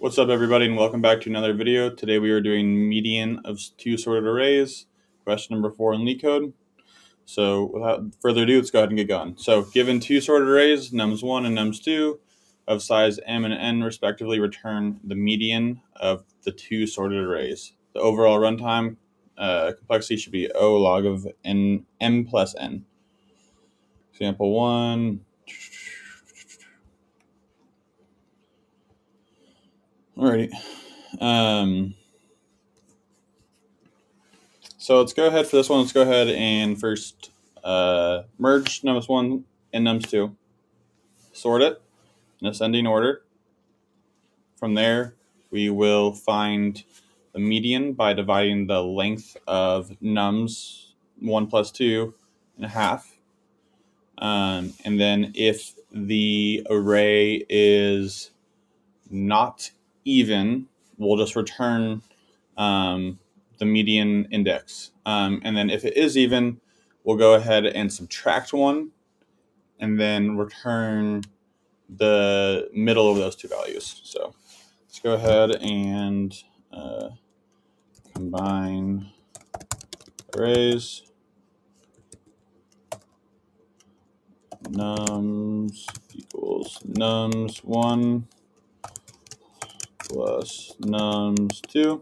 What's up, everybody, and welcome back to another video. Today we are doing median of two sorted arrays, question number 4 in LeetCode. So without further ado, let's go ahead and get going. So given two sorted arrays, nums1 and nums2, of size m and n respectively, return the median of the two sorted arrays. The overall runtime complexity should be O log of n, m plus n. Example 1. Alrighty. So let's go ahead for this one. Let's go ahead and first merge nums1 and nums2. Sort it in ascending order. From there, we will find the median by dividing the length of nums 1 plus 2 in half. And then if the array is not even, we'll just return the median index. And then if it is even, we'll go ahead and subtract 1 and then return the middle of those two values. So let's go ahead and combine arrays. Nums equals nums1 plus nums2.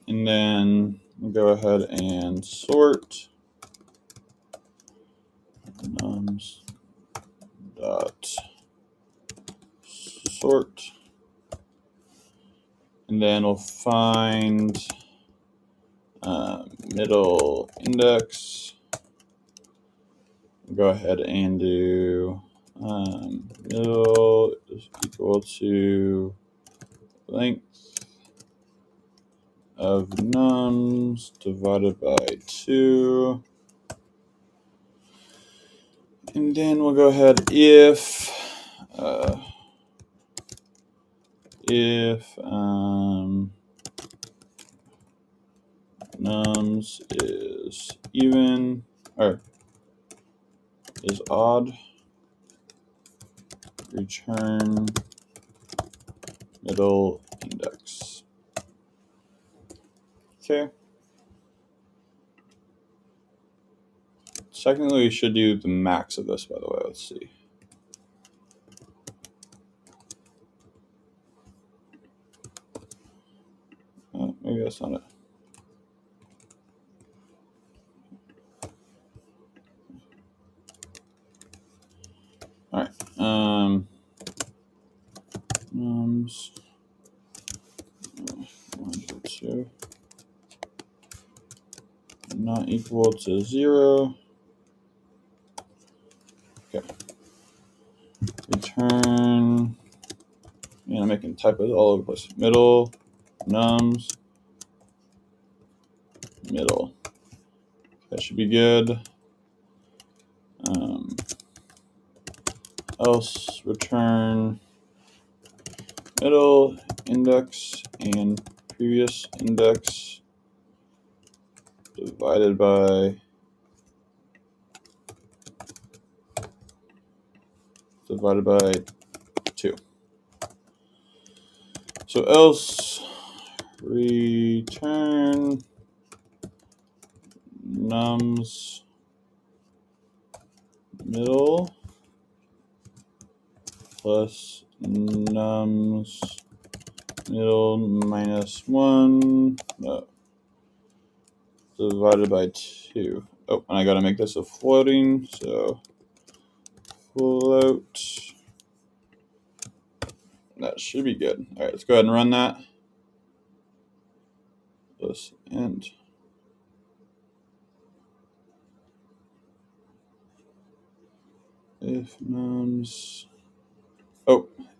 And then we'll go ahead and sort nums dot sort. And then we'll find middle index. Go ahead and do middle is equal to length of nums divided by 2. And then we'll go ahead if nums is even or is odd, return middle index. Okay. Secondly, we should do the max of this, by the way. Let's see. Maybe that's not it. All right. Nums 1 to 2 not equal to 0. Okay. Return. I'm making typos all over the place. Middle nums middle. That should be good. Else return middle index and previous index divided by 2. So else return nums middle plus nums middle minus 1 divided by 2. Oh, and I gotta make this a floating, so float. That should be good. All right, let's go ahead and run that. Let's end. If nums,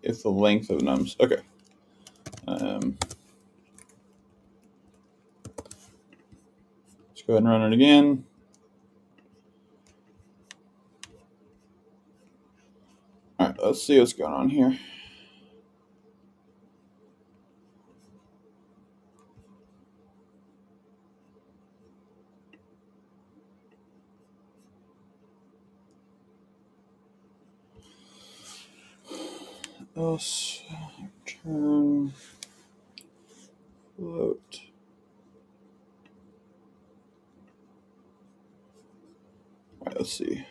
if the length of nums, okay. Let's go ahead and run it again. All right, let's see what's going on here. else? Turn. Float. All right, let's see.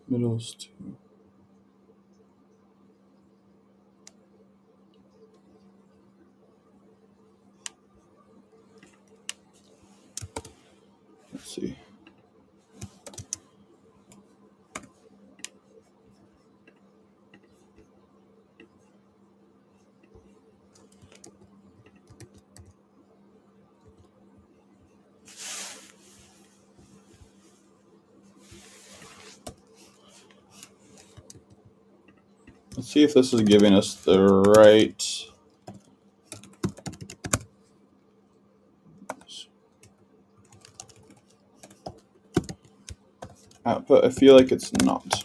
Middle's 2. Let's see. Let's see if this is giving us the right output. I feel like it's not.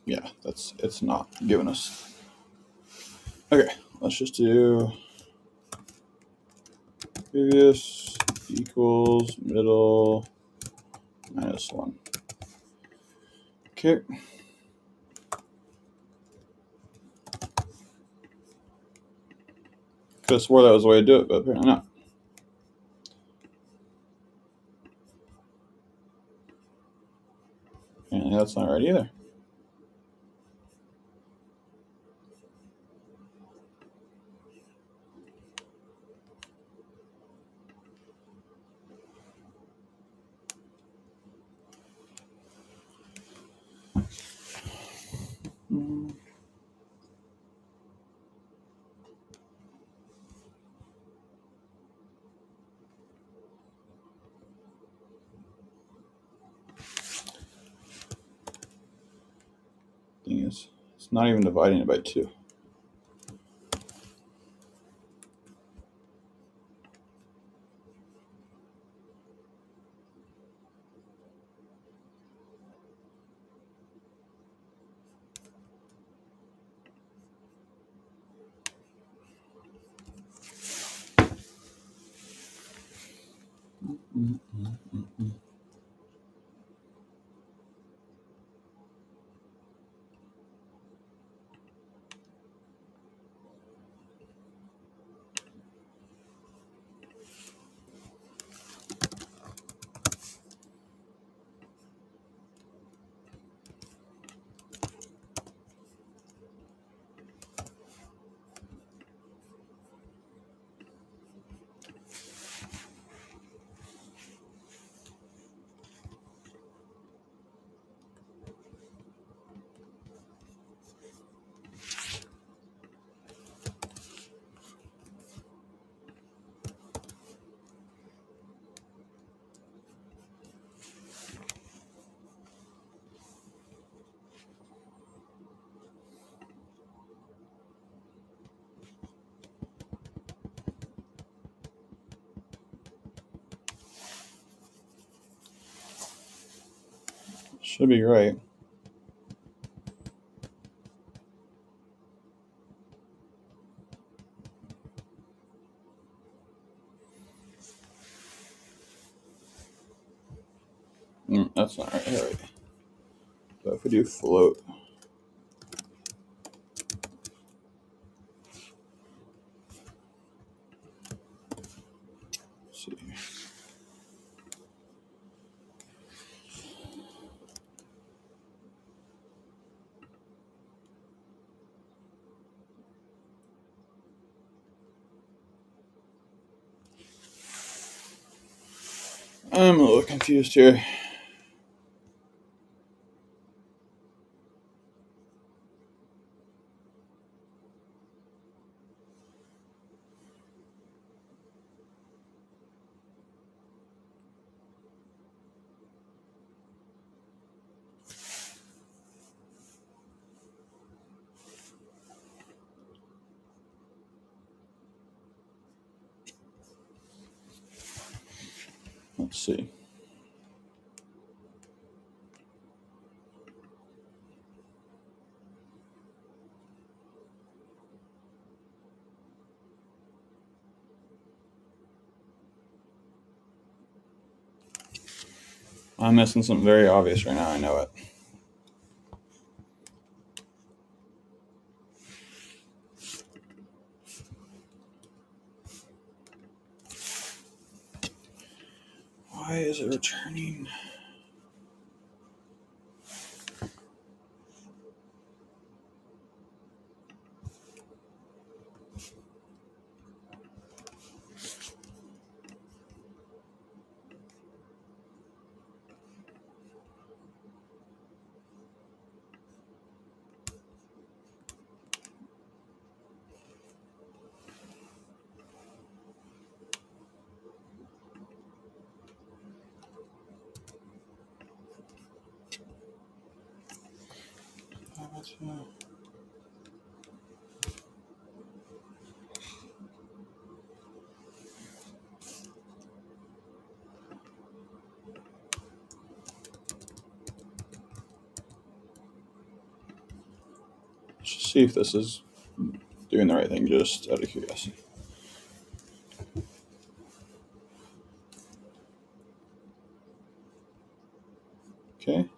Yeah, it's not giving us. Okay, let's just do previous equals middle -1. Okay. Could have swore that was the way to do it, but apparently not. And that's not right either. Thing is, it's not even dividing it by 2. Should be right. That's not right. All right. So if we do float, let's see. I'm a little confused here. Let's see. I'm missing something very obvious right now. I know it. Why is it returning? Let's just see if this is doing the right thing, just out of curiosity. Okay.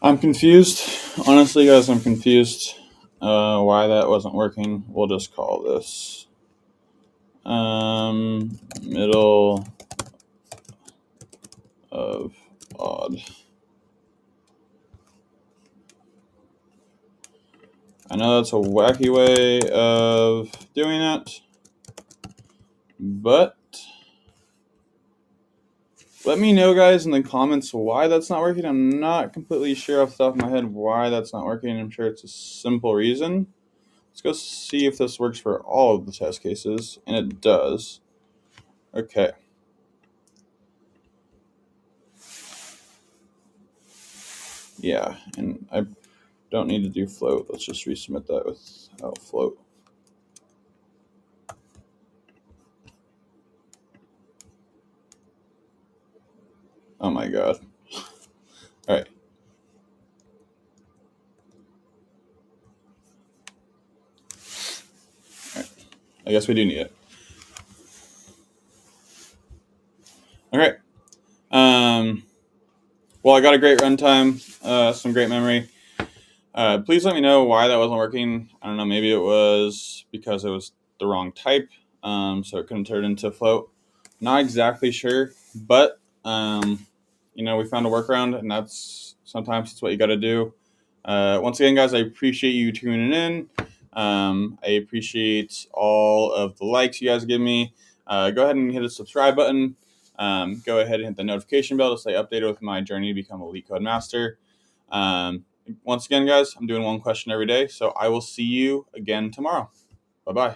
I'm confused. Honestly, guys, I'm confused why that wasn't working. We'll just call this middle of odd. I know that's a wacky way of doing it, but let me know, guys, in the comments why that's not working. I'm not completely sure off the top of my head why that's not working. I'm sure it's a simple reason. Let's go see if this works for all of the test cases, and it does. Okay. Yeah, and I don't need to do float. Let's just resubmit that without float. Oh my god. All right. I guess we do need it. All right. Well, I got a great runtime, some great memory. Please let me know why that wasn't working. I don't know. Maybe it was because it was the wrong type, so it couldn't turn into float. Not exactly sure, but we found a workaround, and sometimes what you got to do. Once again, guys, I appreciate you tuning in. I appreciate all of the likes you guys give me. Go ahead and hit the subscribe button. Go ahead and hit the notification bell to stay updated with my journey to become a Leet code master. Once again, guys, I'm doing one question every day, so I will see you again tomorrow. Bye-bye.